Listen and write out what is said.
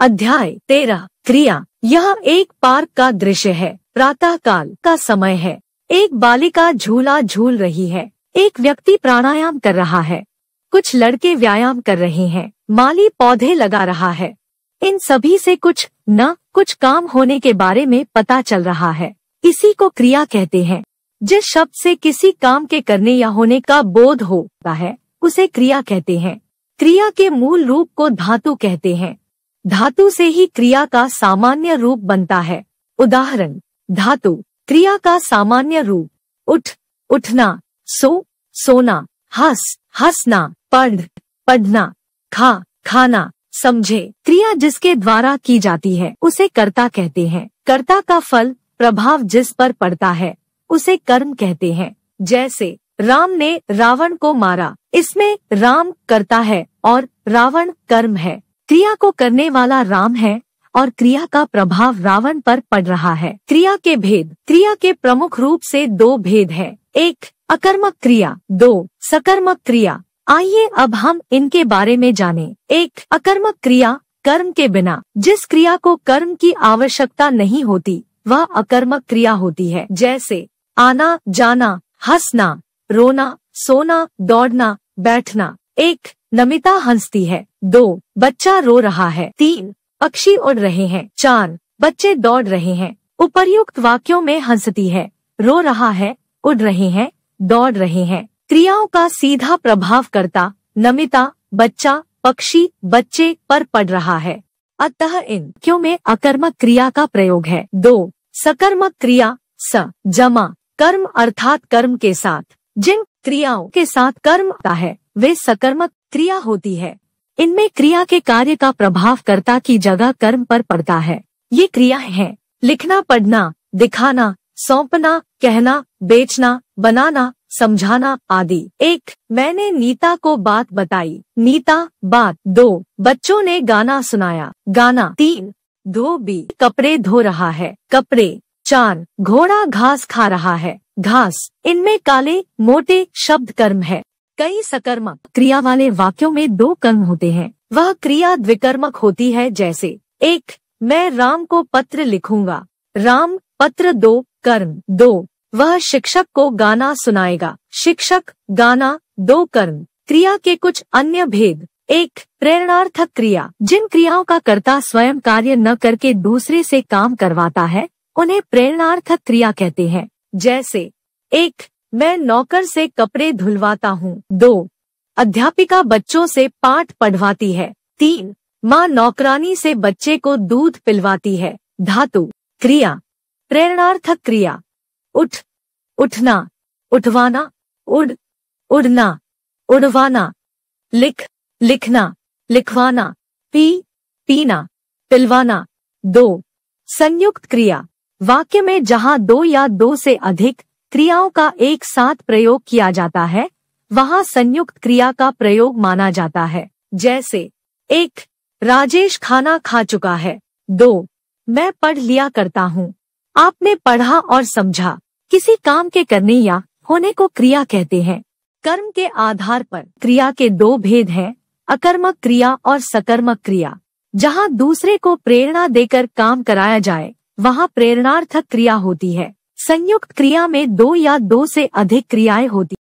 अध्याय 13 क्रिया। यह एक पार्क का दृश्य है। प्रातः काल का समय है। एक बालिका झूला झूल रही है। एक व्यक्ति प्राणायाम कर रहा है। कुछ लड़के व्यायाम कर रहे हैं। माली पौधे लगा रहा है। इन सभी से कुछ काम होने के बारे में पता चल रहा है। इसी को क्रिया कहते हैं। जिस शब्द से किसी काम के करने या होने का बोध होता है उसे क्रिया कहते हैं। क्रिया के मूल रूप को धातु कहते हैं। धातु से ही क्रिया का सामान्य रूप बनता है। उदाहरण, धातु क्रिया का सामान्य रूप: उठ, उठना, सो, सोना, हंस, हंसना, पढ़, पढ़ना, खा, खाना। समझे। क्रिया जिसके द्वारा की जाती है उसे कर्ता कहते हैं। कर्ता का फल प्रभाव जिस पर पड़ता है उसे कर्म कहते हैं। जैसे राम ने रावण को मारा, इसमें राम कर्ता है और रावण कर्म है। क्रिया को करने वाला राम है और क्रिया का प्रभाव रावण पर पड़ रहा है। क्रिया के भेद। क्रिया के प्रमुख रूप से दो भेद है। एक, अकर्मक क्रिया। दो, सकर्मक क्रिया। आइए अब हम इनके बारे में जानें। एक, अकर्मक क्रिया। कर्म के बिना जिस क्रिया को कर्म की आवश्यकता नहीं होती वह अकर्मक क्रिया होती है। जैसे आना, जाना, हंसना, रोना, सोना, दौड़ना, बैठना। एक, नमिता हंसती है। दो, बच्चा रो रहा है। तीन, पक्षी उड़ रहे हैं। चार, बच्चे दौड़ रहे हैं। उपर्युक्त वाक्यों में हंसती है, रो रहा है, उड़ रहे हैं, दौड़ रहे हैं क्रियाओं का सीधा प्रभाव कर्ता नमिता, बच्चा, पक्षी, बच्चे पर पड़ रहा है। अतः इन वाक्यों में अकर्मक क्रिया का प्रयोग है। दो, सकर्मक क्रिया। स, जमा, कर्म अर्थात कर्म के साथ। जिन क्रियाओं के साथ कर्म आता है वे सकर्मक क्रिया होती है। इनमें क्रिया के कार्य का प्रभाव कर्ता की जगह कर्म पर पड़ता है। ये क्रियाएं हैं: लिखना, पढ़ना, दिखाना, सौंपना, कहना, बेचना, बनाना, समझाना आदि। एक, मैंने नीता को बात बताई। नीता, बात। दो, बच्चों ने गाना सुनाया। गाना। तीन, धोबी कपड़े धो रहा है। कपड़े। चार, घोड़ा घास खा रहा है। घास। इनमें काले मोटे शब्द कर्म है। कई सकर्मक क्रिया वाले वाक्यों में दो कर्म होते हैं। वह क्रिया द्विकर्मक होती है। जैसे एक, मैं राम को पत्र लिखूंगा। राम, पत्र। दो, कर्म। दो, वह शिक्षक को गाना सुनाएगा। शिक्षक, गाना। दो, कर्म। क्रिया के कुछ अन्य भेद। एक, प्रेरणार्थक क्रिया। जिन क्रियाओं का कर्ता स्वयं कार्य न करके दूसरे से काम करवाता है उन्हें प्रेरणार्थक क्रिया कहते हैं। जैसे एक, मैं नौकर से कपड़े धुलवाता हूँ। दो, अध्यापिका बच्चों से पाठ पढ़वाती है। तीन, माँ नौकरानी से बच्चे को दूध पिलवाती है। धातु क्रिया। प्रेरणार्थक क्रिया: उठ, उठना, उठवाना, उड़, उड़ना, उड़वाना। लिख, लिखना, लिखवाना। पी, पीना, पिलवाना। दो, संयुक्त क्रिया। वाक्य में जहाँ दो या दो से अधिक क्रियाओं का एक साथ प्रयोग किया जाता है वहाँ संयुक्त क्रिया का प्रयोग माना जाता है। जैसे एक, राजेश खाना खा चुका है। दो, मैं पढ़ लिया करता हूँ। आपने पढ़ा और समझा। किसी काम के करने या होने को क्रिया कहते हैं। कर्म के आधार पर क्रिया के दो भेद हैं: अकर्मक क्रिया और सकर्मक क्रिया। जहाँ दूसरे को प्रेरणा देकर काम कराया जाए वहाँ प्रेरणार्थक क्रिया होती है। संयुक्त क्रिया में दो या दो से अधिक क्रियाएं होती